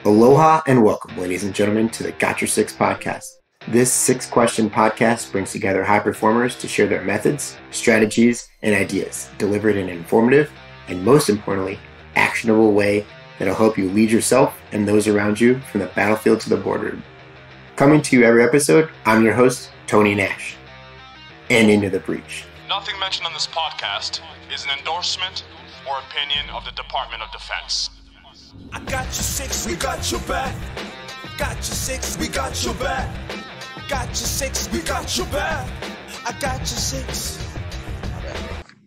Aloha and welcome, ladies and gentlemen, to the Got Your Six podcast. This six-question podcast brings together high performers to share their methods, strategies, and ideas, delivered in an informative and, most importantly, actionable way that'll help you lead yourself and those around you from the battlefield to the boardroom. Coming to you every episode, I'm your host, Tony Nash. And into the breach. Nothing mentioned on this podcast is an endorsement or opinion of the Department of Defense. I got your six, we got your back. Got your six, we got your back. Got your six, we got your back. I got your six.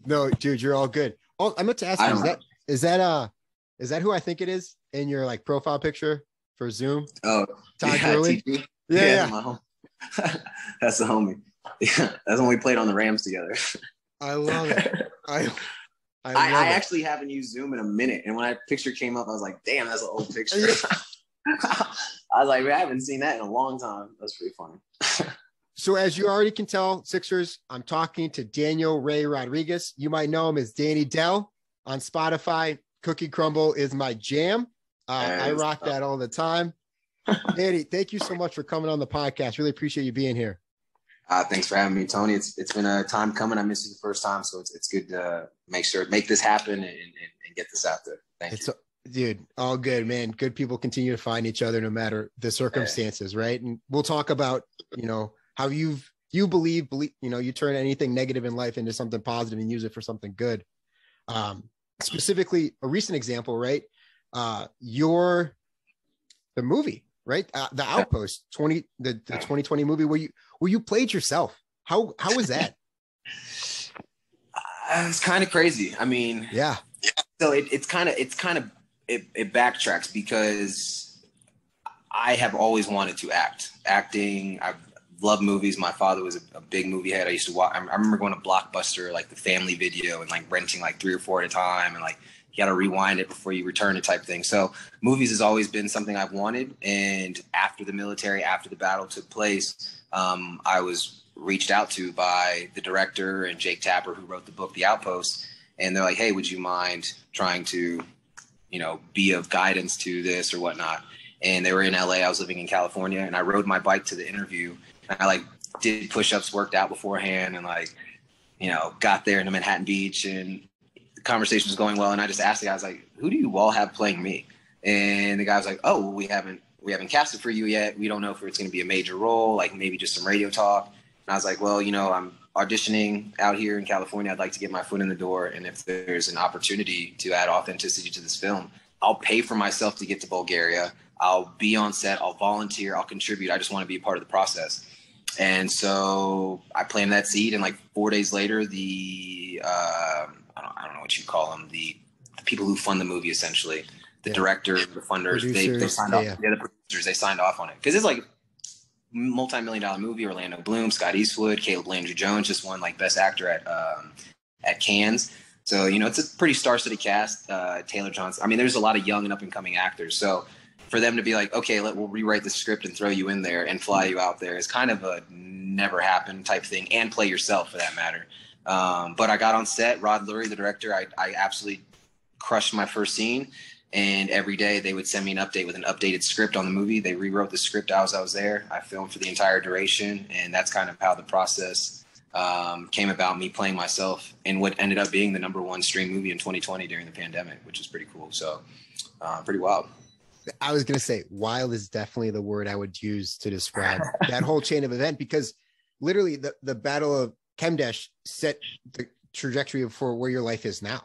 No, dude, you're all good. Oh, I meant to ask you, is that who I think it is in your like profile picture for Zoom? Oh, Todd Gurley? TG. Yeah. My home. That's the homie. Yeah, that's when we played on the Rams together. I love it. I actually haven't used Zoom in a minute, and when that picture came up, I was like, "Damn, that's an old picture." I was like, "I haven't seen that in a long time." That's pretty funny. So, as you already can tell, Sixers, I'm talking to Daniel Ray Rodriguez. You might know him as Danny Dell on Spotify. Cookie Crumble is my jam. I rock that all the time. Danny, thank you so much for coming on the podcast. Really appreciate you being here. Thanks for having me, Tony. It's been a time coming. I missed you the first time, so it's good to make this happen and get this out there. Thank you. Dude, all good, man. Good people continue to find each other no matter the circumstances, right? And we'll talk about, how you believe, you turn anything negative in life into something positive and use it for something good. Specifically, a recent example, right? The movie, right? The Outpost, the 2020 movie where you played yourself. How was that? It's kind of crazy. I mean, yeah. So it backtracks because I have always wanted to act. Acting, I love movies. My father was a big movie head. I used to watch. I remember going to Blockbuster, like the Family Video, and like renting like 3 or 4 at a time, and like you got to rewind it before you return it type thing. So movies has always been something I've wanted. And after the military, after the battle took place, I was reached out to by the director and Jake Tapper, who wrote the book, The Outpost. And they're like, hey, would you mind trying to, be of guidance to this or whatnot? And they were in LA. I was living in California, and I rode my bike to the interview. And I did push-ups, worked out beforehand, and got there into Manhattan Beach, and the conversation was going well. And I just asked the guy, I was like, who do you all have playing me? And the guy was like, oh, well, we haven't casted for you yet. We don't know if it's going to be a major role, like maybe just some radio talk. And I was like, well, I'm auditioning out here in California. I'd like to get my foot in the door. And if there's an opportunity to add authenticity to this film, I'll pay for myself to get to Bulgaria. I'll be on set. I'll volunteer. I'll contribute. I just want to be a part of the process. And so I planted that seed. And like 4 days later, the I don't know what you call them, the people who fund the movie, essentially, the director, the funders, they signed off. Yeah, the producers, they signed off on it because it's like multi-million-dollar movie. Orlando Bloom, Scott Eastwood, Caleb Landry Jones just won like Best Actor at Cannes. So it's a pretty star-studded cast. Taylor Johnson. I mean, there's a lot of young and up-and-coming actors. So for them to be like, okay, we'll rewrite the script and throw you in there and fly you out there is kind of a never happened type thing, and play yourself for that matter. But I got on set. Rod Lurie, the director, I absolutely crushed my first scene. And every day they would send me an update with an updated script on the movie. They rewrote the script as I was there. I filmed for the entire duration. And that's kind of how the process came about, me playing myself in what ended up being the #1 stream movie in 2020 during the pandemic, which is pretty cool. So pretty wild. I was going to say wild is definitely the word I would use to describe that whole chain of event, because literally the Battle of Kamdesh set the trajectory for where your life is now.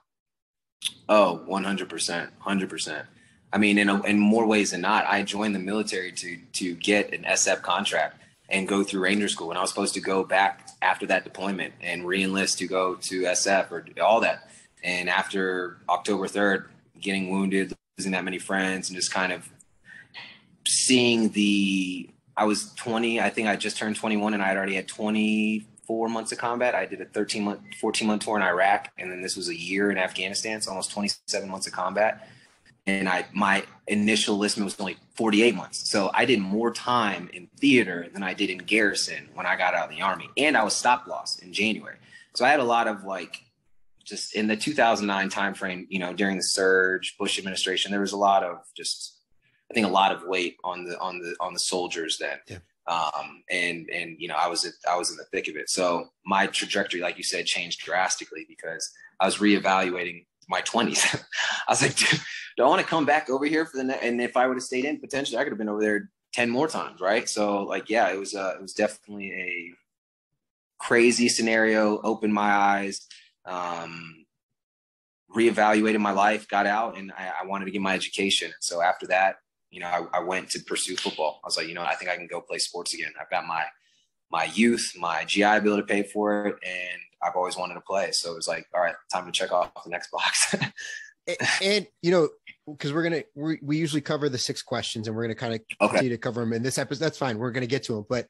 Oh, 100%, 100%. I mean, in more ways than not, I joined the military to get an SF contract and go through Ranger School. And I was supposed to go back after that deployment and re-enlist to go to SF or all that. And after October 3rd, getting wounded, losing that many friends, and just kind of seeing I was 20, I think I just turned 21, and I had already had 24 months of combat. I did a 14-month tour in Iraq, and then this was a year in Afghanistan, so almost 27 months of combat. And my initial enlistment was only 48 months. So I did more time in theater than I did in garrison when I got out of the Army. And I was stop loss in January. So I had a lot of just in the 2009 timeframe, during the surge, Bush administration, there was a lot of just I think a lot of weight on the soldiers then. Yeah. And you know, I was in the thick of it. So my trajectory, like you said, changed drastically because I was reevaluating my 20s. I was like, dude, do I want to come back over here for the next? And if I would have stayed in, potentially I could have been over there 10 more times, right? So like, yeah, it was definitely a crazy scenario. Opened my eyes, reevaluated my life, got out, and I wanted to get my education. So after that, you know, I went to pursue football. I was like, you know, I think I can go play sports again. I've got my youth, my GI Bill to pay for it, and I've always wanted to play. So it was like, all right, time to check off the next box. and you know, because we usually cover the 6 questions, and we're gonna kind of continue to cover them in this episode. That's fine. We're gonna get to them, but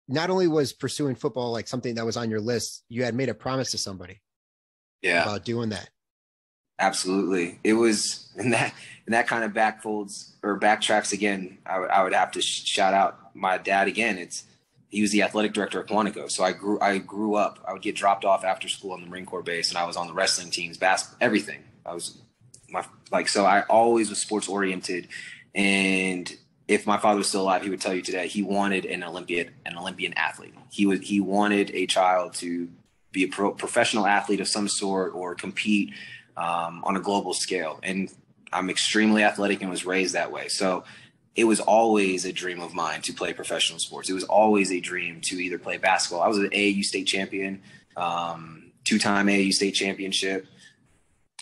not only was pursuing football like something that was on your list, you had made a promise to somebody. Yeah, about doing that. Absolutely. It was, and that kind of backtracks again. I would have to shout out my dad again. He was the athletic director at Quantico. So I grew up, I would get dropped off after school on the Marine Corps base, and I was on the wrestling teams, basketball, everything. So I always was sports oriented. And if my father was still alive, he would tell you today, he wanted an Olympian athlete. He wanted a child to be a professional athlete of some sort or compete on a global scale. And I'm extremely athletic and was raised that way. So it was always a dream of mine to play professional sports. It was always a dream to either play basketball. I was an AAU state champion, 2-time AAU state championship.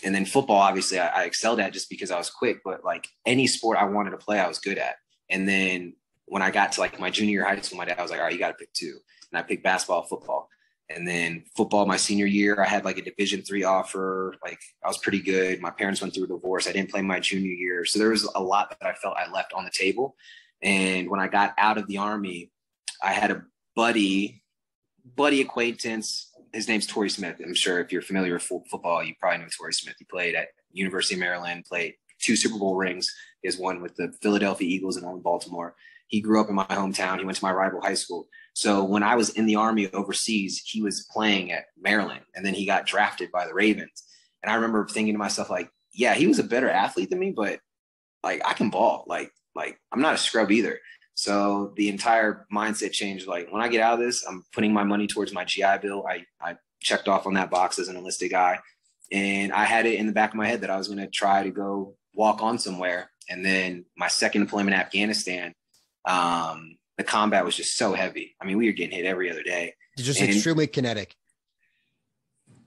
And then football, obviously I excelled at just because I was quick, but like any sport I wanted to play, I was good at. And then when I got to like my junior year of high school, my dad was like, all right, you got to pick 2. And I picked basketball, football. And then football, my senior year, I had like a Division III offer. Like I was pretty good. My parents went through a divorce. I didn't play my junior year. So there was a lot that I felt I left on the table. And when I got out of the Army, I had a buddy acquaintance. His name's Torrey Smith. I'm sure if you're familiar with football, you probably know Torrey Smith. He played at University of Maryland, played 2 Super Bowl rings. He has one with the Philadelphia Eagles and one with Baltimore. He grew up in my hometown. He went to my rival high school. So when I was in the Army overseas, he was playing at Maryland, and then he got drafted by the Ravens. And I remember thinking to myself, like, yeah, he was a better athlete than me, but like I can ball. Like I'm not a scrub either. So the entire mindset changed. Like when I get out of this, I'm putting my money towards my GI Bill. I checked off on that box as an enlisted guy, and I had it in the back of my head that I was going to try to go walk on somewhere. And then my second deployment in Afghanistan, the combat was just so heavy. I mean, we were getting hit every other day. You're just extremely kinetic.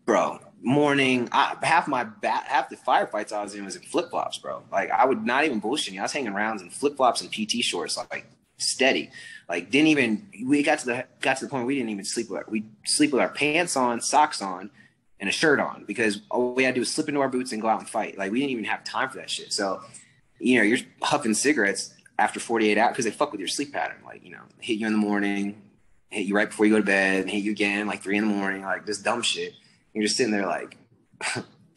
Bro, half the firefights I was in was in flip-flops, bro. Like, I would not even bullshit you. I was hanging rounds in flip-flops and PT shorts, like steady. Like, we got to the point where we didn't even sleep with our pants on, socks on, and a shirt on, because all we had to do was slip into our boots and go out and fight. Like, we didn't even have time for that shit. So, you know, you're huffing cigarettes after 48 hours because they fuck with your sleep pattern. Like, you know, hit you in the morning, hit you right before you go to bed, and hit you again like 3 a.m, like this dumb shit. You're just sitting there like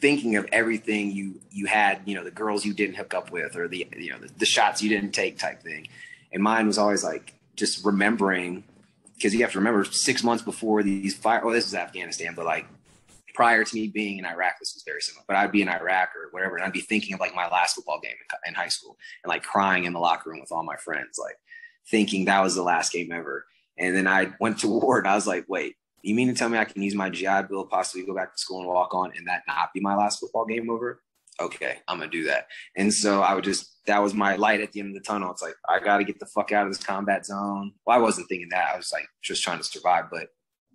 thinking of everything you had, you know, the girls you didn't hook up with, or the shots you didn't take type thing. And mine was always like just remembering, because you have to remember 6 months before these this is Afghanistan, but like prior to me being in Iraq, this was very similar. But I'd be in Iraq or whatever, and I'd be thinking of like my last football game in high school, and like crying in the locker room with all my friends, like thinking that was the last game ever. And then I went to war, and I was like, wait, you mean to tell me I can use my GI Bill, possibly go back to school and walk on, and that not be my last football game over? Okay, I'm going to do that. And so that was my light at the end of the tunnel. It's like, I got to get the fuck out of this combat zone. Well, I wasn't thinking that. I was like just trying to survive. But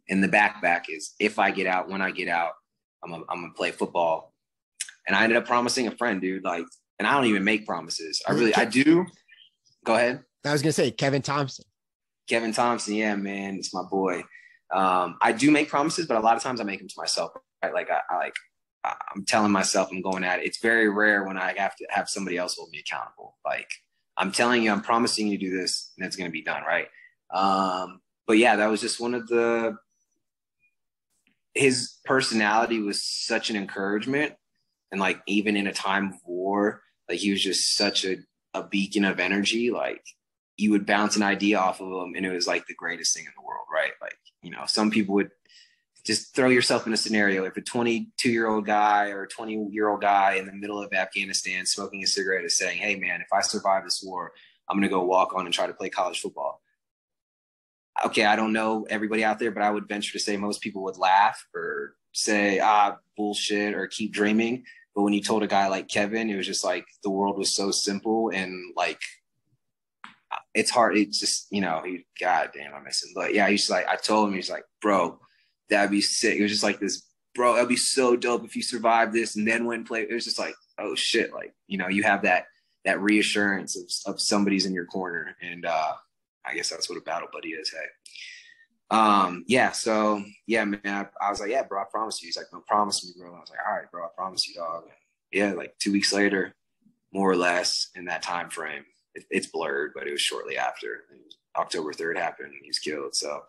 in the back is, if I get out, when I get out, I'm going to play football. And I ended up promising a friend, dude, like, and I don't even make promises. I do. Go ahead. I was going to say Kevin Thompson. Kevin Thompson. Yeah, man. It's my boy. I do make promises, but a lot of times I make them to myself. Right? Like I'm telling myself I'm going at it. It's very rare when I have to have somebody else hold me accountable. Like, I'm telling you, I'm promising you to do this, and it's going to be done. Right. But yeah, that was just one of his personality was such an encouragement. And like, even in a time of war, like he was just such a beacon of energy. Like, you would bounce an idea off of him, and it was like the greatest thing in the world. Right. Like, you know, some people would just throw yourself in a scenario. If a 22-year-old guy or a 20-year-old guy in the middle of Afghanistan smoking a cigarette is saying, hey, man, if I survive this war, I'm going to go walk on and try to play college football. Okay, I don't know everybody out there, but I would venture to say most people would laugh or say, bullshit, or keep dreaming. But when you told a guy like Kevin, it was just like the world was so simple, and like it's hard. It's just, God damn, I miss him. But yeah, he's like, I told him, he's like, bro, that'd be sick. It was just like this, bro, that'd be so dope if you survived this and then went and play. It was just like, oh shit, like, you have that reassurance of somebody's in your corner. And I guess that's what a battle buddy is. Hey. Yeah. So yeah, man, I was like, yeah, bro, I promise you. He's like, no, promise me, bro. I was like, all right, bro, I promise you, dog. And yeah, like 2 weeks later, more or less in that time frame. It's blurred, but it was shortly after. October 3rd happened, and he was killed. So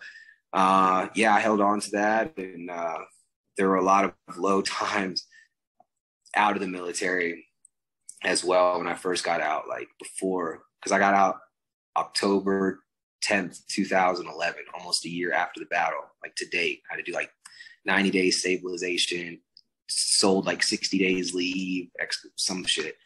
yeah, I held on to that, and there were a lot of low times out of the military as well when I first got out, like before, because I got out October 10th, 2011, almost a year after the battle. Like to date, I had to do like 90 days stabilization, sold like 60 days leave, some shit.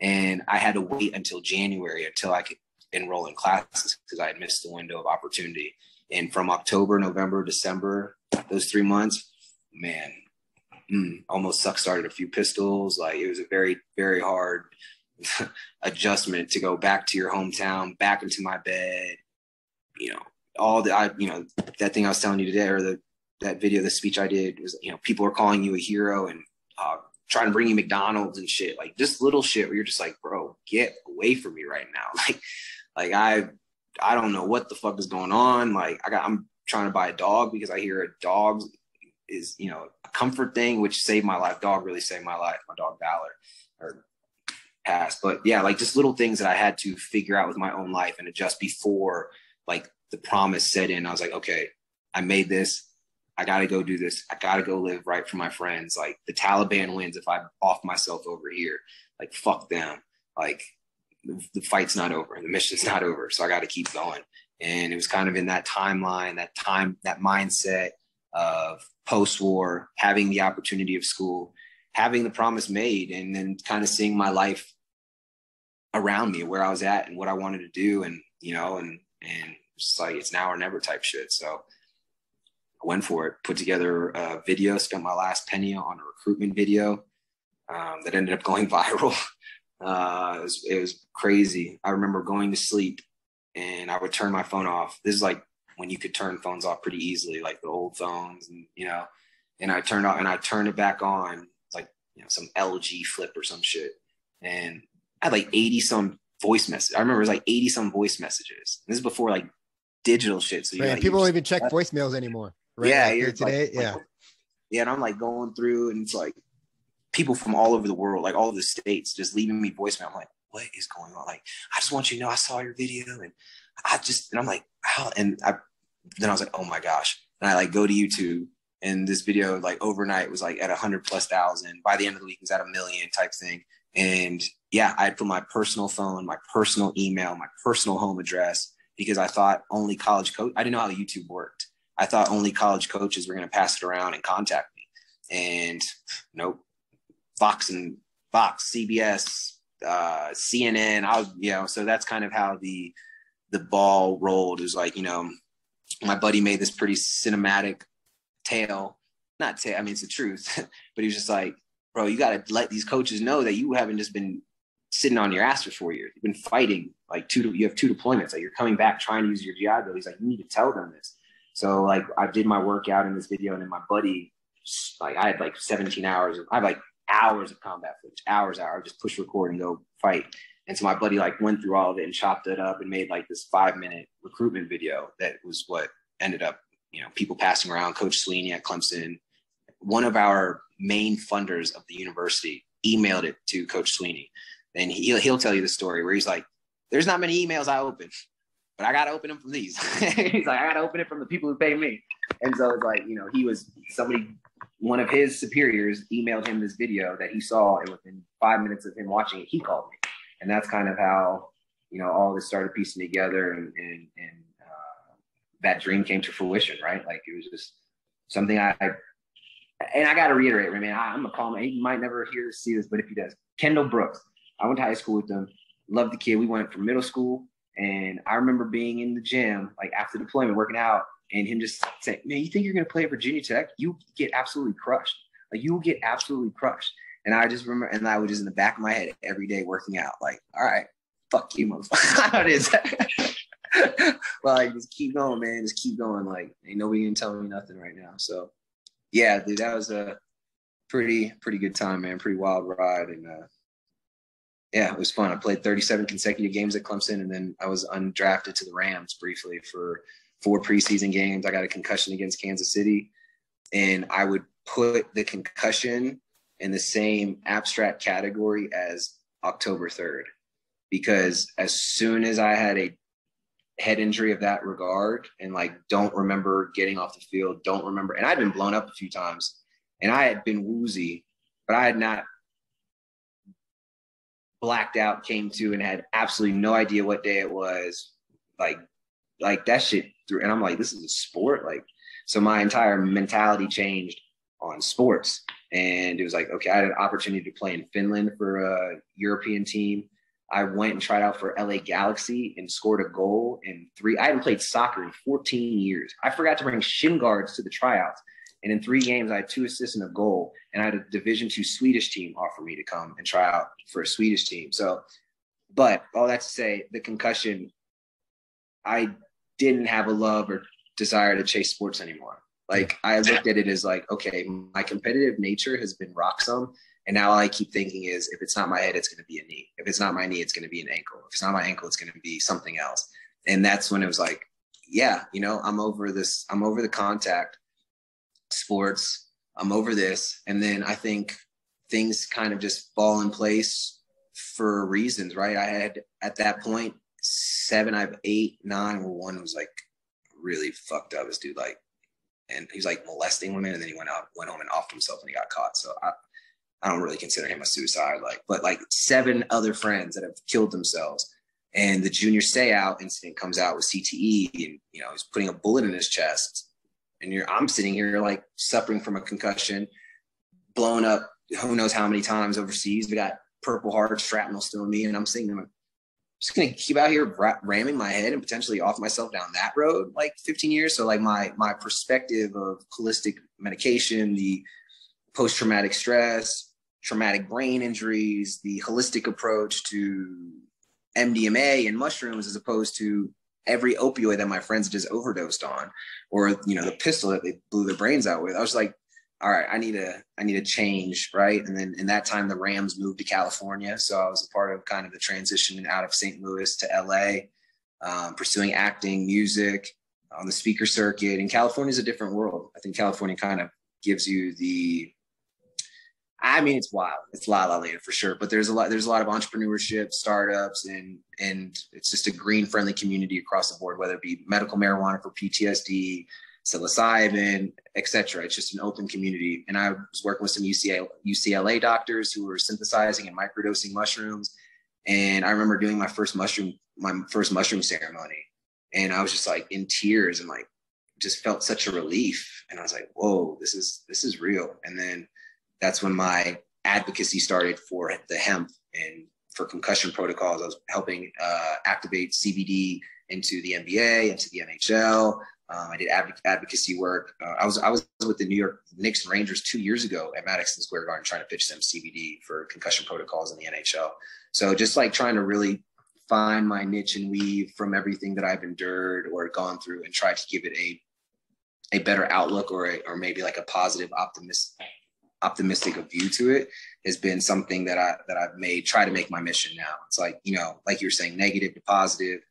And I had to wait until January until I could enroll in classes because I had missed the window of opportunity. And from October, November, December, those 3 months, man, almost started a few pistols. Like it was a very, very hard adjustment to go back to your hometown, back into my bed, that thing I was telling you today, or that video, the speech I did was, people are calling you a hero and trying to bring you McDonald's and shit, like just little shit where you're just like, bro, get away from me right now. Like I don't know what the fuck is going on. Like I'm trying to buy a dog because I hear a dog is, a comfort thing, which saved my life. Dog really saved my life. My dog Valor or passed. But yeah, like just little things that I had to figure out with my own life and adjust before like the promise set in. I was like, okay, I made this. I got to go do this. I got to go live right for my friends. Like the Taliban wins if I off myself over here. Like, fuck them. Like the fight's not over. The mission's not over. So I got to keep going. And it was kind of in that timeline, that mindset of post-war, having the opportunity of school, having the promise made, and then kind of seeing my life around me, where I was at and what I wanted to do. And, and it's like, it's now or never type shit. So I went for it, put together a video, spent my last penny on a recruitment video that ended up going viral. It was crazy. I remember going to sleep and I would turn my phone off. This is like when you could turn phones off pretty easily, like the old phones, and and I turned it back on, like some LG flip or some shit, and I had like 80 some voice messages. I remember it was like 80 some voice messages. This is before like digital shit. So right, people don't even check voicemails anymore. Right? Yeah, like today. Yeah, and I'm like going through, and it's like people from all over the world, like all of the states, just leaving me voicemail. I'm like, what is going on? Like, I just want you to know I saw your video, and I'm like, how? And then I was like, oh my gosh. And I like go to YouTube, and this video like overnight was like at 100,000+. By the end of the week, it was at 1 million type thing. And yeah, I put my personal phone, my personal email, my personal home address, because I thought only college coach. I didn't know how YouTube worked. I thought only college coaches were going to pass it around and contact me. And nope. Fox, CBS, CNN. So that's kind of how the ball rolled. It was like, my buddy made this pretty cinematic tale. I mean, it's the truth, but he was just like, bro, you got to let these coaches know that you haven't just been sitting on your ass for 4 years. You've been fighting like you have 2 deployments. Like you're coming back trying to use your GI Bill. He's like, you need to tell them this. So like I did my workout in this video, and then my buddy, like I had like 17 hours. I had like hours of combat footage, hours, just push record and go fight. And so my buddy like went through all of it and chopped it up and made like this 5-minute recruitment video that was what ended up, people passing around. Coach Sweeney at Clemson, one of our main funders of the university, emailed it to Coach Sweeney. And he'll tell you the story where he's like, there's not many emails I open, but I got to open them from these. He's like, I got to open it from the people who pay me. And so it's like, one of his superiors emailed him this video that he saw, and within 5 minutes of him watching it, he called me. And that's kind of how, all this started piecing together, and that dream came to fruition, right? Like it was just something and I got to reiterate, man, I'm a call man. He might never see this, but if he does, Kendall Brooks, I went to high school with him. Loved the kid. We went from middle school, and I remember being in the gym, like after deployment, working out, and him just saying, man, you think you're going to play at Virginia Tech? You get absolutely crushed. Like, you will get absolutely crushed. And I just remember, and I was just in the back of my head every day working out, like, all right, fuck you, motherfucker. How it is. Like, just keep going, man. Just keep going. Like, ain't nobody can tell me nothing right now. So, yeah, dude, that was a pretty good time, man. Pretty wild ride. And, yeah, it was fun. I played 37 consecutive games at Clemson, and then I was undrafted to the Rams briefly for 4 preseason games. I got a concussion against Kansas City, and I would put the concussion in the same abstract category as October 3rd, because as soon as I had a head injury of that regard and like don't remember getting off the field, and I'd been blown up a few times and I had been woozy, but I had not blacked out, came to, and had absolutely no idea what day it was. Like that shit through. And I'm like, this is a sport. Like, so my entire mentality changed on sports. And it was like, okay, I had an opportunity to play in Finland for a European team. I went and tried out for LA Galaxy and scored a goal in 3. I hadn't played soccer in 14 years. I forgot to bring shin guards to the tryouts. And in 3 games, I had 2 assists and a goal. And I had a Division II Swedish team offer me to come and try out for a Swedish team. So, but all that to say, the concussion, I didn't have a love or desire to chase sports anymore. Like, I looked at it as like, okay, my competitive nature has been rocksome. And now all I keep thinking is, if it's not my head, it's going to be a knee. If it's not my knee, it's going to be an ankle. If it's not my ankle, it's going to be something else. And that's when it was like, yeah, you know, I'm over this. I'm over the contact sports. I'm over this. And then I think things kind of just fall in place for reasons, right? I had at that point 7, I have 8, 9, where one was like really fucked up. This dude, like, and he's like molesting women, and then he went home and offed himself, and he got caught. So I don't really consider him a suicide, but 7 other friends that have killed themselves. And the junior stay out incident cocomes out with CTE, and, you know, he's putting a bullet in his chest. And I'm sitting here like suffering from a concussion, blown up who knows how many times overseas. We got Purple Heart shrapnel still in me. And I'm saying, I'm just going to keep out here ramming my head and potentially off myself down that road, like 15 years. So like my perspective of holistic medication, the post-traumatic stress, traumatic brain injuries, the holistic approach to MDMA and mushrooms, as opposed to every opioid that my friends just overdosed on, or, you know, the pistol that they blew their brains out with. I was like, all right, I need a change, right? And then in that time, the Rams moved to California. So I was a part of kind of the transition out of St. Louis to LA, pursuing acting, music, on the speaker circuit. And California is a different world. I think California kind of gives you it's wild. It's La La Land for sure. But there's a lot of entrepreneurship, startups, and it's just a green friendly community across the board, whether it be medical marijuana for PTSD, psilocybin, etc. It's just an open community. And I was working with some UCLA doctors who were synthesizing and microdosing mushrooms. And I remember doing my first mushroom ceremony. And I was just like in tears and like just felt such a relief. And I was like, whoa, this is real. And then that's when my advocacy started for the hemp and for concussion protocols. I was helping activate CBD into the NBA, into the NHL. I did advocacy work. I was with the New York Knicks and Rangers 2 years ago at Madison Square Garden trying to pitch them CBD for concussion protocols in the NHL. So just like trying to really find my niche and weave from everything that I've endured or gone through and try to give it a better outlook or maybe like a positive, optimistic view to it has been something that I've try to make my mission now. It's like, you know, like you were saying, negative to positive.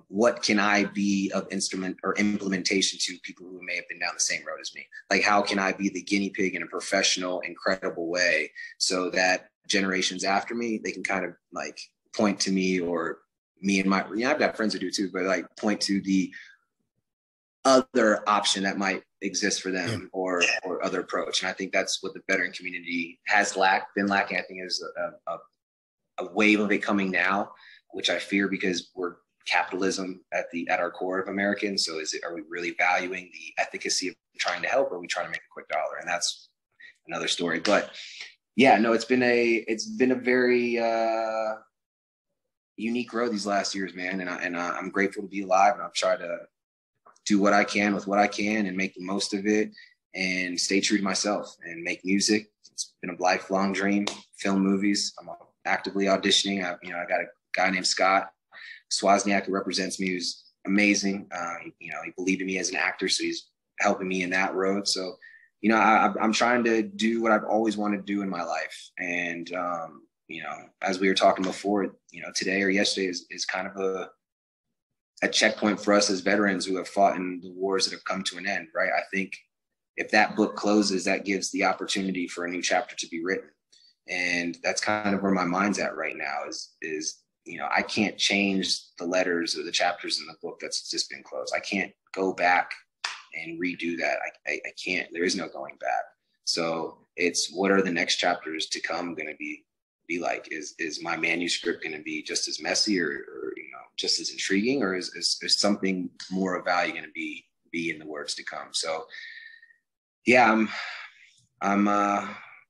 What can I be of instrument or implementation to people who may have been down the same road as me? Like, how can I be the guinea pig in a professional, incredible way so that generations after me, they can kind of like point to me or me and I've got friends who do too, but like point to the other option that might exist for them or other approach. And I think that's what the veteran community has been lacking. I think there's a wave of it coming now, which I fear because we're capitalism at our core of Americans. So are we really valuing the efficacy of trying to help, or are we trying to make a quick dollar? And that's another story. But yeah, no, it's been a very unique road these last years, man. And I'm grateful to be alive, and I've tried to do what I can with what I can and make the most of it and stay true to myself and make music. It's been a lifelong dream. Film movies. I'm actively auditioning. I got a guy named Scott Swazniak who represents me, who's amazing. He believed in me as an actor, so he's helping me in that road. So, I'm trying to do what I've always wanted to do in my life. And, as we were talking before, today or yesterday is kind of a checkpoint for us as veterans who have fought in the wars that have come to an end, right? I think if that book closes, that gives the opportunity for a new chapter to be written. And that's kind of where my mind's at right now is I can't change the letters or the chapters in the book that's just been closed. I can't go back and redo that. I can't. There is no going back. So it's, what are the next chapters to come going to be like? Is my manuscript going to be just as messy or just as intriguing, or is something more of value going to be in the words to come? So yeah, I'm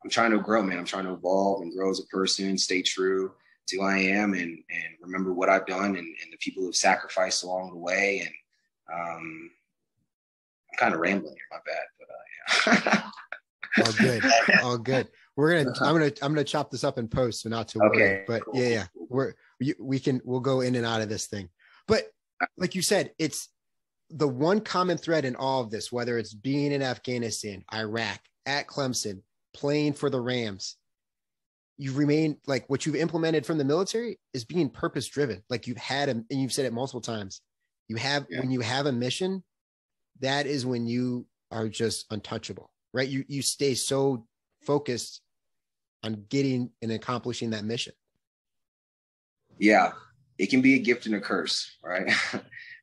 trying to grow, man. I'm trying to evolve and grow as a person, stay true to who I am, and remember what I've done and the people who've sacrificed along the way. And I'm kind of rambling here, my bad, but yeah. All good. All good. I'm gonna chop this up in post, so not to worry. Okay, but cool. yeah, we'll go in and out of this thing. But like you said, it's the one common thread in all of this, whether it's being in Afghanistan, Iraq, at Clemson, playing for the Rams. You remain, like, what you've implemented from the military is being purpose driven. Like you've had and you've said it multiple times. When you have a mission, that is when you are just untouchable, right? You stay so focused on getting and accomplishing that mission. Yeah, it can be a gift and a curse, right?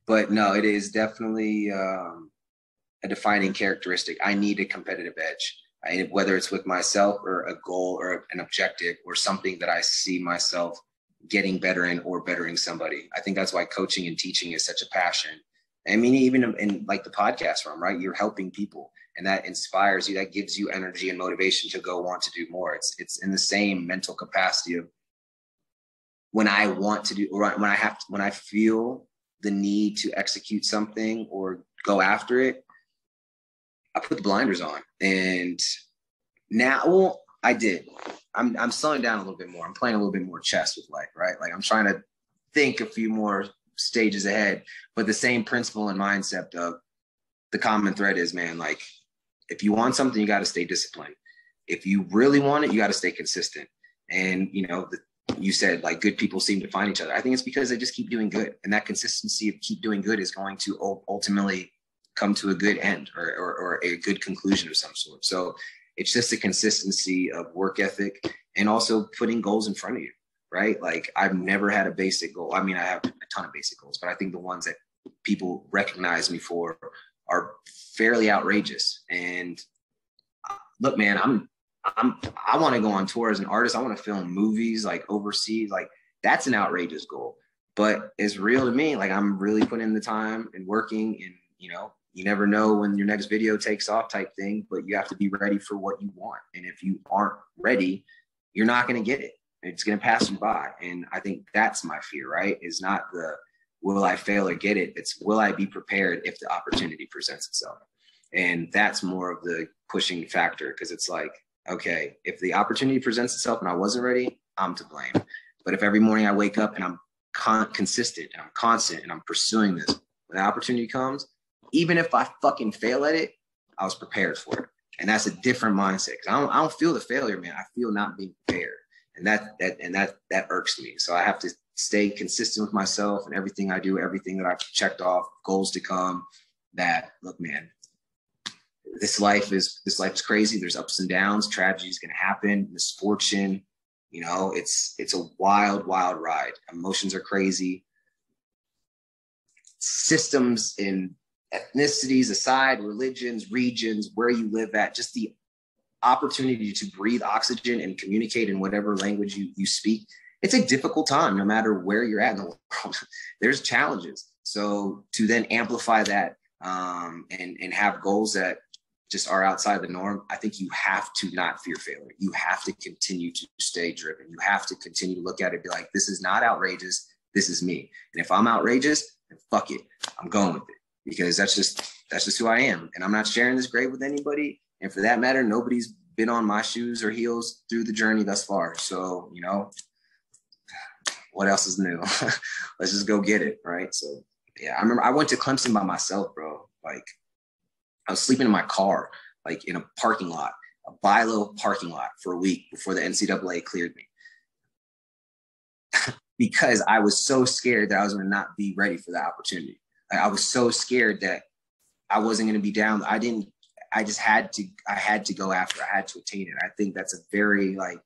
But no, it is definitely a defining characteristic. I need a competitive edge. Whether it's with myself or a goal or an objective or something that I see myself getting better in or bettering somebody. I think that's why coaching and teaching is such a passion. I mean, even in like the podcast realm, right? You're helping people, and that inspires you. That gives you energy and motivation to go want to do more. It's in the same mental capacity of when I want to do, or when I feel the need to execute something or go after it, I put the blinders on. And now, well, I did. I'm slowing down a little bit more. I'm playing a little bit more chess with life, right? Like I'm trying to think a few more stages ahead, but the same principle and mindset of the common thread is, man, like if you want something, you got to stay disciplined. If you really want it, you got to stay consistent. And, you said like good people seem to find each other. I think it's because they just keep doing good. And that consistency of keep doing good is going to ultimately come to a good end or a good conclusion of some sort. So it's just a consistency of work ethic and also putting goals in front of you, right? Like I've never had a basic goal. I mean, I have a ton of basic goals, but I think the ones that people recognize me for are fairly outrageous. And look, man, I want to go on tour as an artist. I want to film movies like overseas. Like that's an outrageous goal, but it's real to me. Like I'm really putting in the time and working, and you never know when your next video takes off type thing, but you have to be ready for what you want. And if you aren't ready, you're not going to get it. It's going to pass you by. And I think that's my fear, right? Is not the, will I fail or get it? It's, will I be prepared if the opportunity presents itself? And that's more of the pushing factor. Cause it's like, okay, if the opportunity presents itself and I wasn't ready, I'm to blame. But if every morning I wake up and I'm consistent and I'm constant and I'm pursuing this, when the opportunity comes, even if I fucking fail at it, I was prepared for it. And that's a different mindset. Cause I don't feel the failure, man. I feel not being prepared. And that irks me. So I have to stay consistent with myself and everything I do, everything that I've checked off, goals to come, that look, man, this life is crazy. There's ups and downs. Tragedy is going to happen. Misfortune, it's a wild, wild ride. Emotions are crazy. Systems and ethnicities aside, religions, regions, where you live at, just the opportunity to breathe oxygen and communicate in whatever language you speak. It's a difficult time, no matter where you're at in the world. There's challenges. So to then amplify that and have goals that just are outside the norm, I think you have to not fear failure. You have to continue to stay driven. You have to continue to look at it and be like, this is not outrageous. This is me. And if I'm outrageous, then fuck it. I'm going with it, because that's just who I am. And I'm not sharing this grave with anybody. And for that matter, nobody's been on my shoes or heels through the journey thus far. So, you know, what else is new? Let's just go get it. Right. So yeah, I remember I went to Clemson by myself, bro. Like, I was sleeping in my car, like in a parking lot, a BILO parking lot, for a week before the NCAA cleared me. Because I was so scared that I was going to not be ready for the opportunity. Like, I was so scared that I wasn't going to be down. I had to go after, I had to attain it. I think that's a very, like,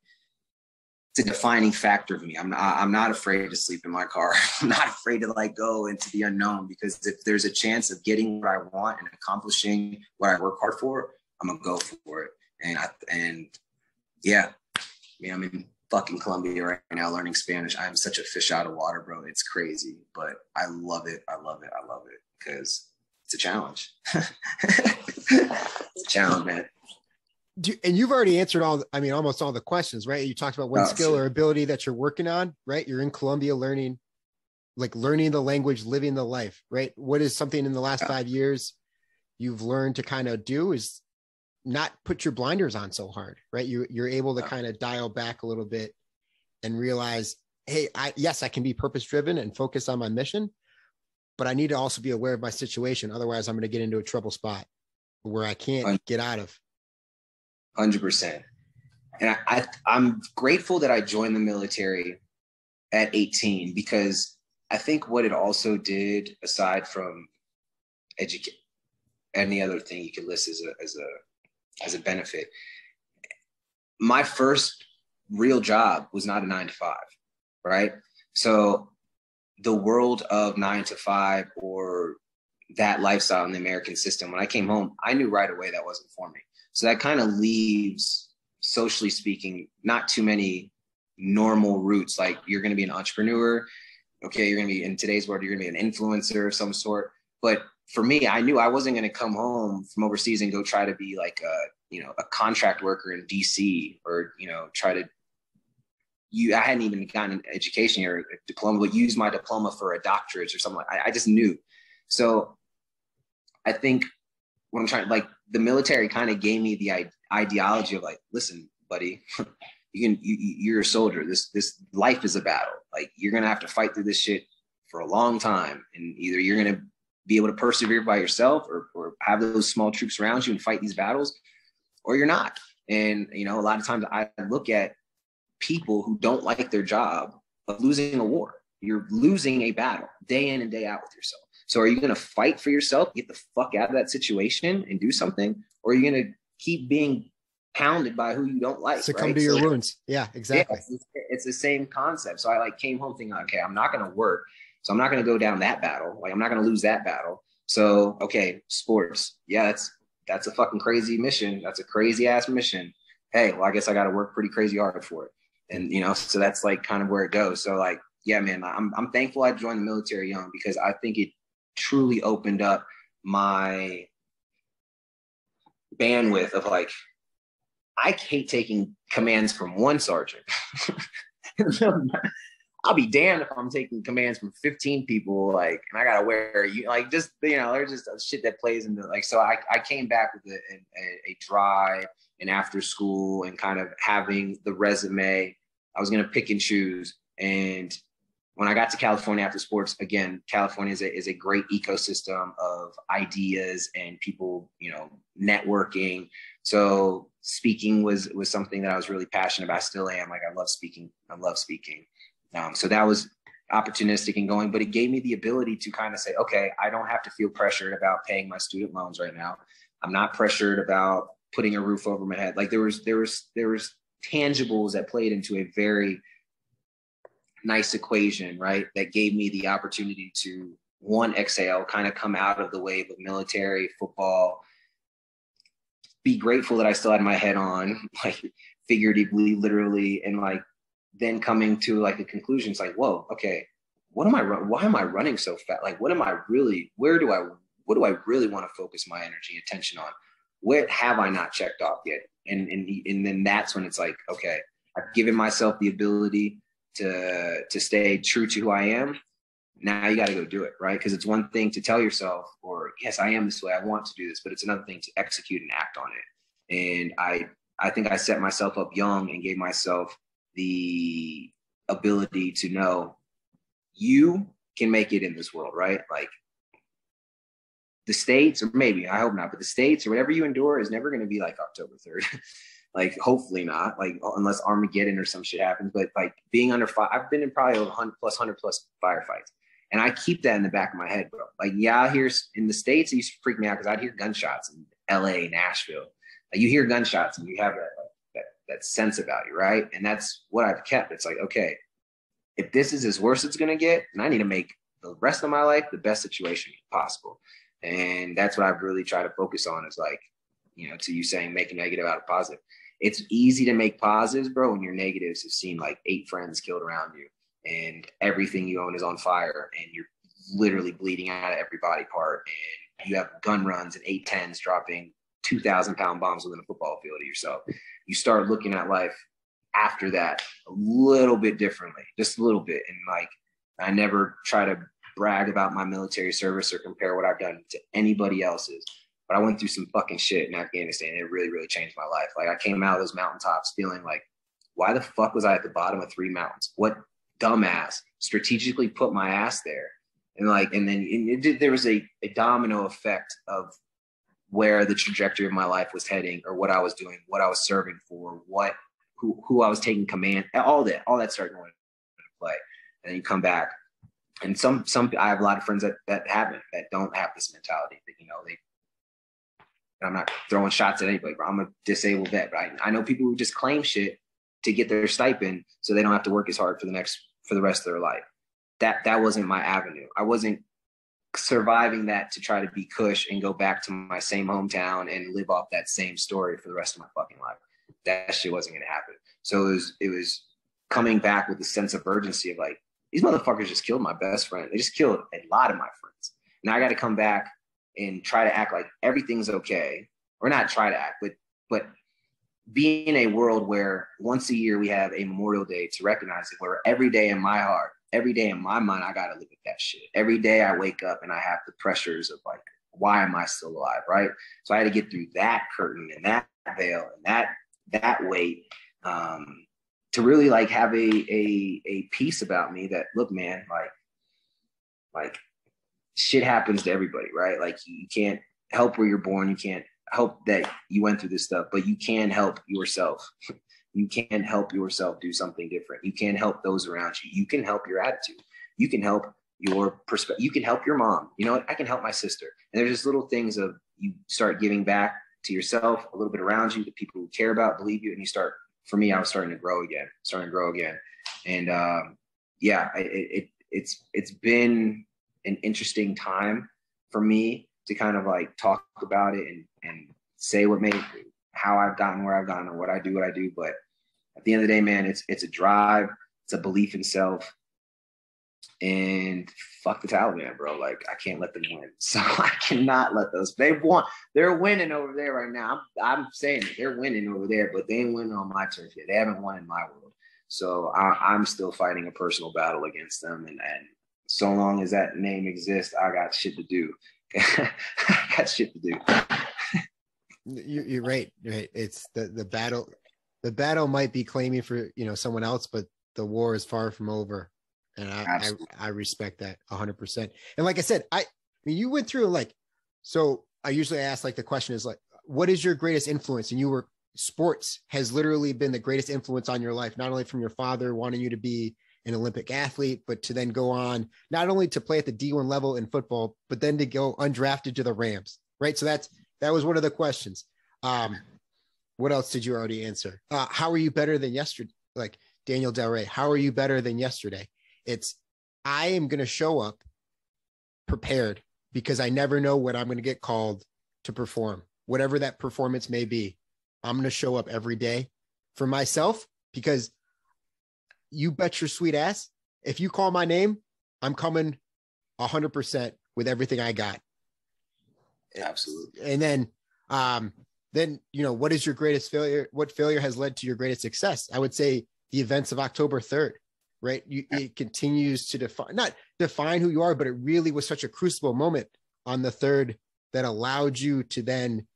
it's a defining factor of me. I'm not afraid to sleep in my car. I'm not afraid to like go into the unknown, because if there's a chance of getting what I want and accomplishing what I work hard for, I'm gonna go for it. And yeah, I mean, I'm in fucking Colombia right now learning Spanish. I'm such a fish out of water, bro. It's crazy, but I love it. I love it because it's a challenge. It's a challenge, man. And you've already answered almost all the questions, right? You talked about one skill or ability that you're working on, right? You're in Colombia learning the language, living the life, right? What is something in the last 5 years you've learned to kind of do is not put your blinders on so hard, right? You're able to kind of dial back a little bit and realize, hey, I can be purpose-driven and focus on my mission, but I need to also be aware of my situation. Otherwise, I'm going to get into a trouble spot where I can't get out of. 100%. And I'm grateful that I joined the military at 18, because I think what it also did, aside from any other thing you could list as a benefit, my first real job was not a 9-to-5, right? So the world of 9-to-5 or that lifestyle in the American system, when I came home, I knew right away that wasn't for me. So that kind of leaves, socially speaking, not too many normal routes. Like, you're going to be an entrepreneur. Okay, you're going to be, in today's world, you're going to be an influencer of some sort. But for me, I knew I wasn't going to come home from overseas and go try to be like a contract worker in DC, or, I hadn't even gotten an education or a diploma, but use my diploma for a doctorate or something. I just knew. So I think what I'm trying, like, the military kind of gave me the ideology of like, listen, buddy, you're a soldier. This life is a battle. Like, you're going to have to fight through this shit for a long time. And either you're going to be able to persevere by yourself or have those small troops around you and fight these battles, or you're not. And, a lot of times I look at people who don't like their job of losing a war. You're losing a battle day in and day out with yourself. So are you going to fight for yourself, get the fuck out of that situation and do something? Or are you going to keep being pounded by who you don't like? Succumb to your wounds. Yeah, exactly. Yeah, it's the same concept. So I came home thinking, okay, I'm not going to work. So I'm not going to go down that battle. Like, I'm not going to lose that battle. So, okay, sports. Yeah, that's a fucking crazy mission. That's a crazy ass mission. Hey, well, I guess I got to work pretty crazy hard for it. And, so that's like kind of where it goes. So like, yeah, man, I'm thankful I joined the military young, because I think it truly opened up my bandwidth of like, I hate taking commands from one sergeant. I'll be damned if I'm taking commands from 15 people, like, and I gotta wear you, like, just, there's just shit that plays into, like, so I came back with a drive and after school and kind of having the resume. I was gonna pick and choose. And when I got to California after sports, again, California is a great ecosystem of ideas and people, networking. So speaking was something that I was really passionate about. I still am. Like, I love speaking. So that was opportunistic and going, but it gave me the ability to kind of say, okay, I don't have to feel pressured about paying my student loans right now. I'm not pressured about putting a roof over my head. Like, there was tangibles that played into a very nice equation, right? That gave me the opportunity to, one, exhale, kind of come out of the wave of military, football, be grateful that I still had my head on, like, figuratively, literally, and like, then coming to like a conclusion. It's like, whoa, okay, why am I running so fast? Like, what do I really want to focus my energy and attention on? what have I not checked off yet? And then that's when it's like, okay, I've given myself the ability to stay true to who I am. Now you got to go do it, right? Because it's one thing to tell yourself, or yes, I am this way, I want to do this, but it's another thing to execute and act on it. And I think I set myself up young and gave myself the ability to know you can make it in this world, right? Like the States, or maybe, I hope not, but the States or whatever you endure is never going to be like October 3rd. Like, hopefully not, like, unless Armageddon or some shit happens. But like being under fire, I've been in probably 100 plus firefights. And I keep that in the back of my head, bro. Like, yeah, out here in the States, it used to freak me out because I'd hear gunshots in LA, Nashville. Like, you hear gunshots and you have that sense about you, right? And that's what I've kept. It's like, okay, if this is as worse as it's going to get, and I need to make the rest of my life the best situation possible. And that's what I've really tried to focus on, is like, you know, to you saying make a negative out of positive. It's easy to make positives, bro, when your negatives have seen like 8 friends killed around you and everything you own is on fire and you're literally bleeding out of every body part and you have gun runs and 810s dropping 2,000-pound bombs within a football field of yourself. You start looking at life after that a little bit differently, just a little bit. And like, I never try to brag about my military service or compare what I've done to anybody else's, but I went through some fucking shit in Afghanistan. It really, really changed my life. Like, I came out of those mountaintops feeling like, why the fuck was I at the bottom of 3 mountains? What dumbass strategically put my ass there? And like, and then there was a domino effect of where the trajectory of my life was heading, or what I was doing, what I was serving for, who I was taking command, all that started going into play. And then you come back, and some I have a lot of friends that don't have this mentality, that, you know, I'm not throwing shots at anybody, but I'm a disabled vet. But I know people who just claim shit to get their stipend so they don't have to work as hard for the rest of their life. That wasn't my avenue. I wasn't surviving that to try to be cush and go back to my same hometown and live off that same story for the rest of my fucking life. That shit wasn't going to happen. So it was coming back with a sense of urgency of like, these motherfuckers just killed my best friend. They just killed a lot of my friends. Now I got to come back and try to act like everything's okay, or not try to act, but be in a world where once a year we have a Memorial Day to recognize it, where every day in my heart, every day in my mind, I got to live with that shit. Every day I wake up and I have the pressures of like, why am I still alive? Right. So I had to get through that curtain and that veil and that weight, to really like have a piece about me that, look, man, like shit happens to everybody, right? Like, you can't help where you're born. You can't help that you went through this stuff, but you can help yourself. You can help yourself do something different. You can help those around you. You can help your attitude. You can help your perspective. You can help your mom. You know what? I can help my sister. And there's just little things of, you start giving back to yourself, a little bit around you, the people who care about, believe you, and you start, for me, I was starting to grow again. And yeah, it's been an interesting time for me to kind of like talk about it and say how I've gotten where I've gotten, or what I do. But at the end of the day, man, it's a drive, it's a belief in self, and fuck the Taliban, bro. Like, I can't let them win. So I cannot let they're winning over there right now. I'm saying it, they're winning over there, but they ain't winning on my turf yet. They haven't won in my world. So I'm still fighting a personal battle against them. And so long as that name exists, I got shit to do. I got shit to do. You're right. It's the battle. The battle might be claiming for, you know, someone else, but the war is far from over. And I respect that 100%. And like I said, I mean, you went through like, so I usually ask, like, the question is like, what is your greatest influence? And sports has literally been the greatest influence on your life, not only from your father wanting you to be an Olympic athlete, but to then go on, not only to play at the D1 level in football, but then to go undrafted to the Rams. Right. So that was one of the questions. What else did you already answer? How are you better than yesterday? Like Daniel Del Rey, how are you better than yesterday? I am going to show up prepared, because I never know when I'm going to get called to perform, whatever that performance may be. I'm going to show up every day for myself, because you bet your sweet ass, if you call my name, I'm coming 100% with everything I got. Absolutely. And then then, what is your greatest failure? What failure has led to your greatest success? I would say the events of October 3rd, right? It continues to not define who you are, but it really was such a crucible moment on the 3rd that allowed you to then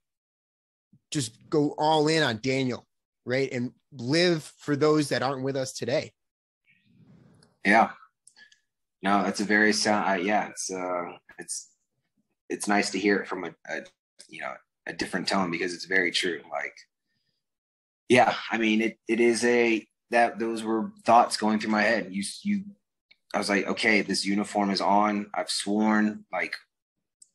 just go all in on Daniel, right? And live for those that aren't with us today. Yeah. No, that's a very sound. It's nice to hear it from a different tone, because it's very true. Like, yeah, I mean, it is those were thoughts going through my head. I was like, okay, this uniform is on. I've sworn, like,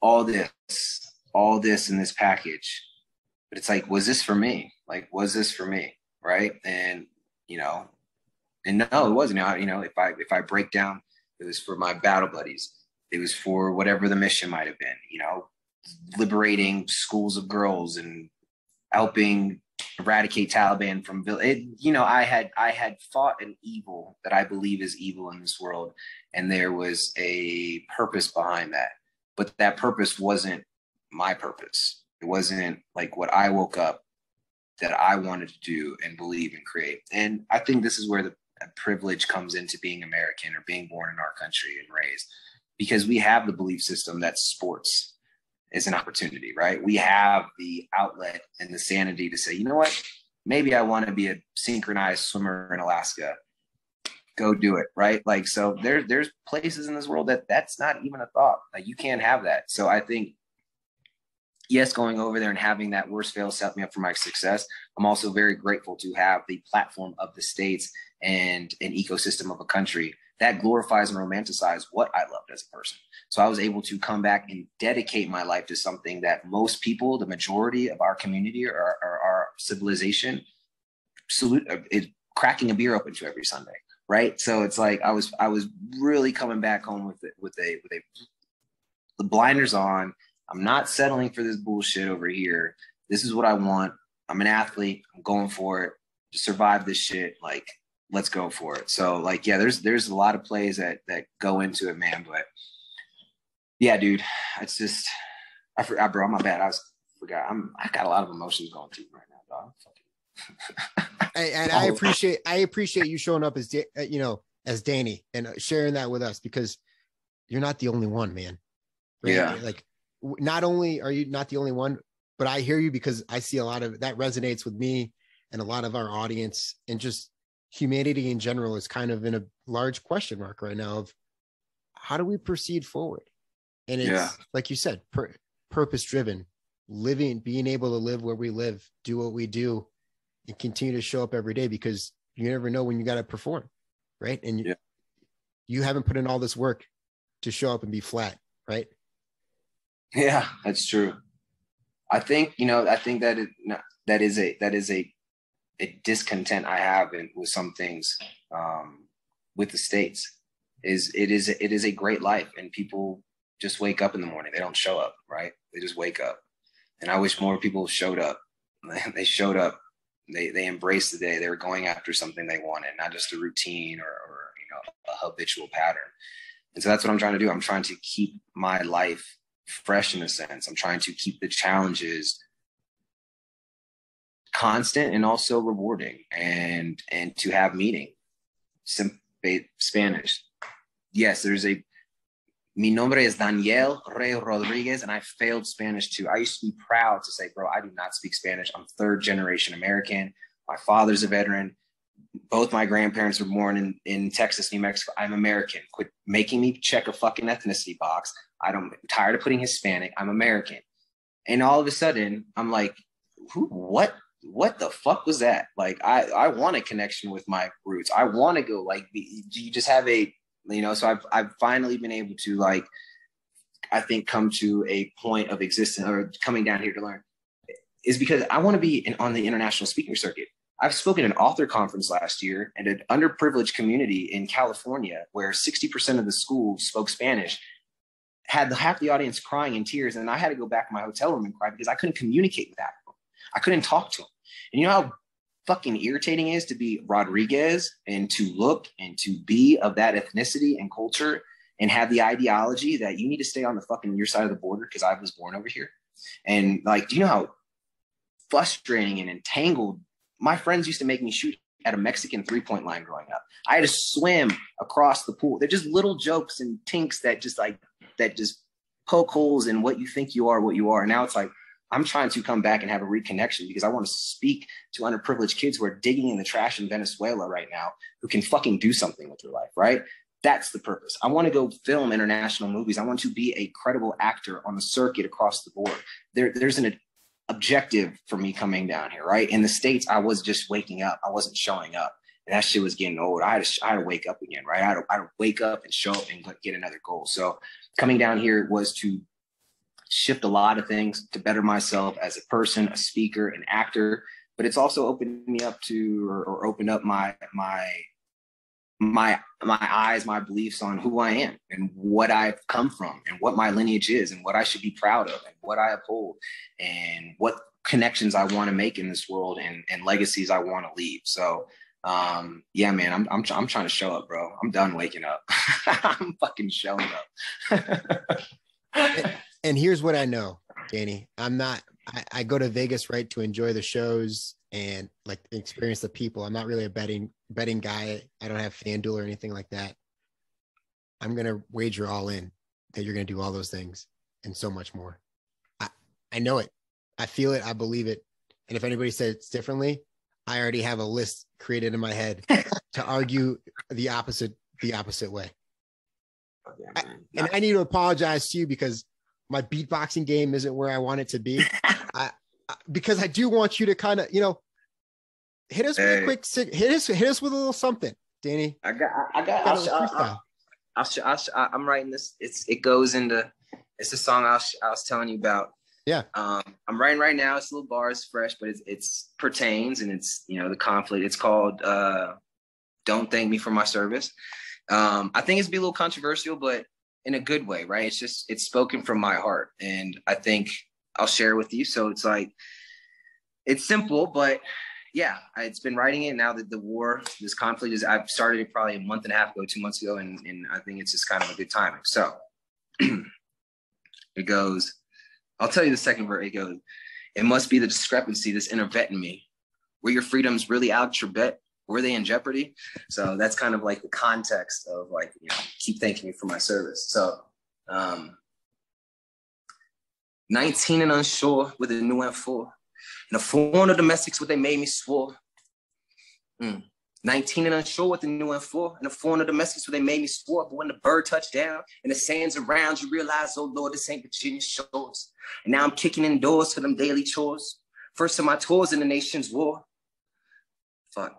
all this in this package, but it's like, was this for me? Like, was this for me? Right. And, and no, it wasn't. If I break down, it was for my battle buddies. It was for whatever the mission might've been, liberating schools of girls and helping eradicate Taliban from I had fought an evil that I believe is evil in this world. And there was a purpose behind that, but that purpose wasn't my purpose. It wasn't like what I woke up that I wanted to do and believe and create. And I think this is where the privilege comes into being American or being born in our country and raised, because we have the belief system that sports is an opportunity, right? We have the outlet and the sanity to say, you know what, maybe I want to be a synchronized swimmer in Alaska. Go do it, right? Like, so there's places in this world that's not even a thought. Like, you can't have that. So I think, yes, going over there and having that worst fail set me up for my success. I'm also very grateful to have the platform of the States and an ecosystem of a country that glorifies and romanticizes what I loved as a person. So I was able to come back and dedicate my life to something that most people, the majority of our community or our civilization, is cracking a beer open to every Sunday, right? So it's like I was really coming back home with the blinders on. I'm not settling for this bullshit over here. This is what I want. I'm an athlete. I'm going for it to survive this shit. Like, let's go for it. So, like, yeah, there's a lot of plays that go into it, man. But yeah, dude, it's just, I forgot, bro. My bad. I got a lot of emotions going through right now, dog. And I appreciate you showing up as as Danny and sharing that with us, because you're not the only one, man. Right? Yeah. Like, not only are you not the only one, but I hear you, because I see a lot of that resonates with me and a lot of our audience, and just humanity in general is kind of in a large question mark right now of how do we proceed forward? And it's like you said, purpose driven, living, being able to live where we live, do what we do, and continue to show up every day, because you never know when you got to perform. Right. And you haven't put in all this work to show up and be flat. Right. Yeah, that's true. I think that is a discontent I have with some things with the States. It is a great life, and people just wake up in the morning. They don't show up, right? They just wake up. And I wish more people showed up. They showed up. They embraced the day. They were going after something they wanted, not just a routine or a habitual pattern. And so that's what I'm trying to do. I'm trying to keep my life fresh in a sense. I'm trying to keep the challenges constant and also rewarding, and to have meaning. Spanish. Yes, there's mi nombre es Daniel Rey Rodriguez, and I failed Spanish too. I used to be proud to say, bro, I do not speak Spanish. I'm 3rd generation American. My father's a veteran. Both my grandparents were born in Texas, New Mexico. I'm American. Quit making me check a fucking ethnicity box. I'm tired of putting Hispanic. I'm American. And all of a sudden, I'm like, what the fuck was that? Like, I want a connection with my roots. I want to go, like, you just have so I've finally been able to, like, I think come to a point of existence, or coming down here to learn, is because I want to be on the international speaking circuit. I've spoken at an author conference last year at an underprivileged community in California where 60% of the schools spoke Spanish, had half the audience crying in tears. And I had to go back to my hotel room and cry because I couldn't communicate with that. I couldn't talk to them. And you know how fucking irritating it is to be Rodriguez and to look and to be of that ethnicity and culture and have the ideology that you need to stay on the fucking your side of the border because I was born over here. And like, do you know how frustrating and entangled. My friends used to make me shoot at a Mexican 3-point line growing up. I had to swim across the pool. They're just little jokes and tinks that just poke holes in what you think you are, what you are. And now it's like, I'm trying to come back and have a reconnection because I want to speak to underprivileged kids who are digging in the trash in Venezuela right now, who can fucking do something with their life, right? That's the purpose. I want to go film international movies. I want to be a credible actor on the circuit across the board. There's an objective for me coming down here, right? In the States, I was just waking up. I wasn't showing up. And that shit was getting old. I had to wake up again, right? I had to wake up and show up and get another goal. So coming down here was to shift a lot of things to better myself as a person, a speaker, an actor, but it's also opened me up to, or opened up my eyes, my beliefs on who I am and what I've come from and what my lineage is and what I should be proud of and what I uphold and what connections I want to make in this world and legacies I want to leave. So yeah, man, I'm trying to show up, bro. I'm done waking up. I'm fucking showing up. And here's what I know, Danny. I go to Vegas, right, to enjoy the shows and like experience the people. I'm not really a betting guy. I don't have FanDuel or anything like that. I'm going to wager all in that you're going to do all those things and so much more. I know it. I feel it. I believe it. And if anybody says it's differently, I already have a list created in my head to argue the opposite way. And I need to apologize to you because my beatboxing game isn't where I want it to be. Because I do want you to kind of, hit us with a quick, hit us with a little something, Danny. I'm writing this. It goes into, it's the song I was telling you about. Yeah. I'm writing right now. It's a little bars fresh, but it's pertains and it's, the conflict. It's called Don't Thank Me for My Service. I think it's be a little controversial, but in a good way, right? It's spoken from my heart. And I think I'll share with you. So it's like, it's simple, but yeah, it's been writing it now that the war, this conflict is, I've started it probably a month and a half ago, 2 months ago. And I think it's just kind of a good timing. So it goes, I'll tell you the second verse. It goes, it must be the discrepancy, this inner vet in me. Were your freedoms really out your bet? Were they in jeopardy? So that's kind of like the context of like, keep thanking me for my service. So 19 and unsure with a new M4. And a foreign of domestics, what they made me swore. 19 and unsure with the new M4. And a foreign of domestics, what they made me swore. But when the bird touched down and the sands around, you realize, oh Lord, this ain't Virginia shores. And now I'm kicking indoors for them daily chores. First of my tours in the nation's war. Fuck.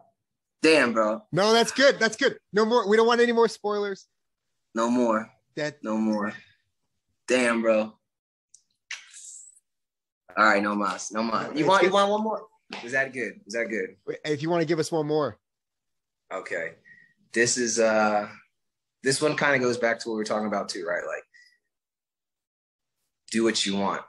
Damn, bro. No, that's good. That's good. No more. We don't want any more spoilers. No more. No more. Damn, bro. All right, no mas. You want one more? Is that good? If you want to give us one more. Okay. This is this one kind of goes back to what we were talking about too, right? Like, do what you want.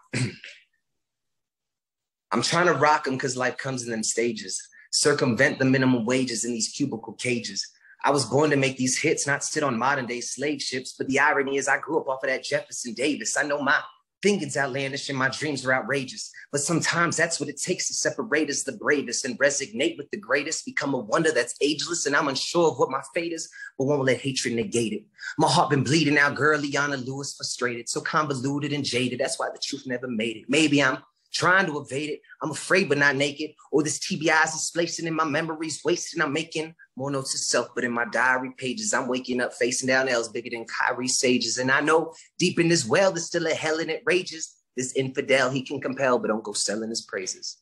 I'm trying to rock them because life comes in them stages. Circumvent the minimum wages in these cubicle cages. I was born to make these hits, not sit on modern day slave ships. But the irony is I grew up off of that Jefferson Davis. I know my thinking's outlandish and my dreams are outrageous. But sometimes that's what it takes to separate us the bravest and resonate with the greatest. Become a wonder that's ageless and I'm unsure of what my fate is, but won't let hatred negate it. My heart been bleeding out, girl, Leona Lewis frustrated. So convoluted and jaded, that's why the truth never made it. Maybe I'm trying to evade it. I'm afraid but not naked. Or this TBI is displacing in my memories, wasting. I'm making more notes of self, but in my diary pages, I'm waking up facing down L's bigger than Kyrie Sages. And I know deep in this well, there's still a hell and it rages. This infidel, he can compel, but don't go selling his praises.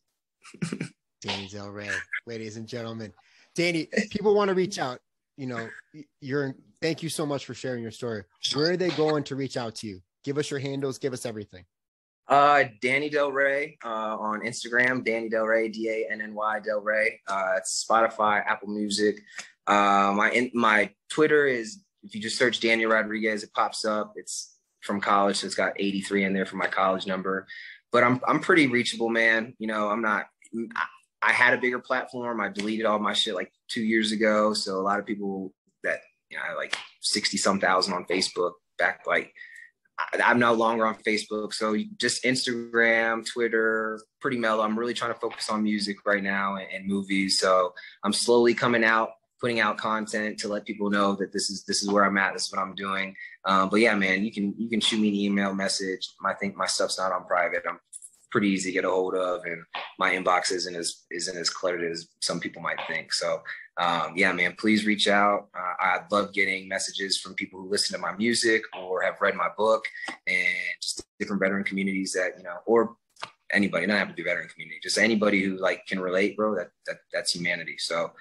Danny Del Rey, ladies and gentlemen. Danny, people want to reach out. Thank you so much for sharing your story. Where are they going to reach out to you? Give us your handles, give us everything. Danny Del Rey on Instagram, Danny Del Rey, DANNY Del Rey. It's Spotify, Apple Music. My Twitter is, if you just search Daniel Rodriguez, it pops up. It's from college, so it's got 83 in there for my college number. But I'm pretty reachable, man. I had a bigger platform. I deleted all my shit like 2 years ago. So a lot of people that, I had like 60-some thousand on Facebook back, like, I'm no longer on Facebook. So just Instagram, Twitter, pretty mellow. I'm really trying to focus on music right now and movies. So I'm slowly coming out, putting out content to let people know that this is where I'm at. This is what I'm doing. But yeah, man, you can shoot me an email message. I think my stuff's not on private. I'm pretty easy to get a hold of, and my inbox isn't as cluttered as some people might think. So yeah, man, please reach out. I love getting messages from people who listen to my music or have read my book, and just different veteran communities that, or anybody, not have to be veteran community, just anybody who like can relate, bro. That's humanity. So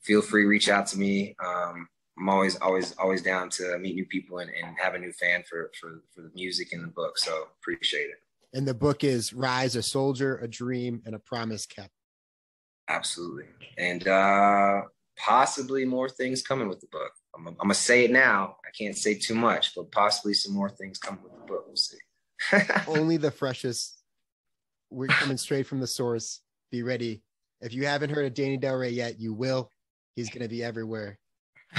feel free, reach out to me. I'm always down to meet new people and have a new fan for the music and the book. So appreciate it. And the book is Rise, a Soldier, a Dream, and a Promise Kept. Absolutely. And possibly more things coming with the book. I'm going to say it now. I can't say too much, but possibly some more things coming with the book. We'll see. Only the freshest. We're coming straight from the source. Be ready. If you haven't heard of Danny Del Rey yet, you will. He's going to be everywhere.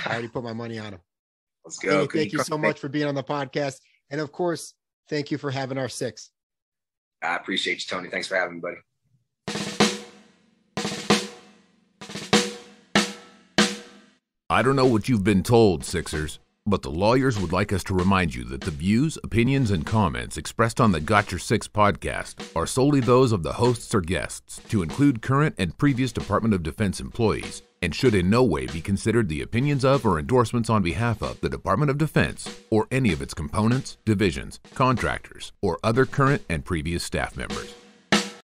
I already put my money on him. Let's go. Danny, thank you so much for being on the podcast. And of course, thank you for having our 6. I appreciate you, Tony. Thanks for having me, buddy. I don't know what you've been told, Sixers, but the lawyers would like us to remind you that the views, opinions, and comments expressed on the Got Your Six podcast are solely those of the hosts or guests, to include current and previous Department of Defense employees, and should in no way be considered the opinions of or endorsements on behalf of the Department of Defense or any of its components, divisions, contractors, or other current and previous staff members.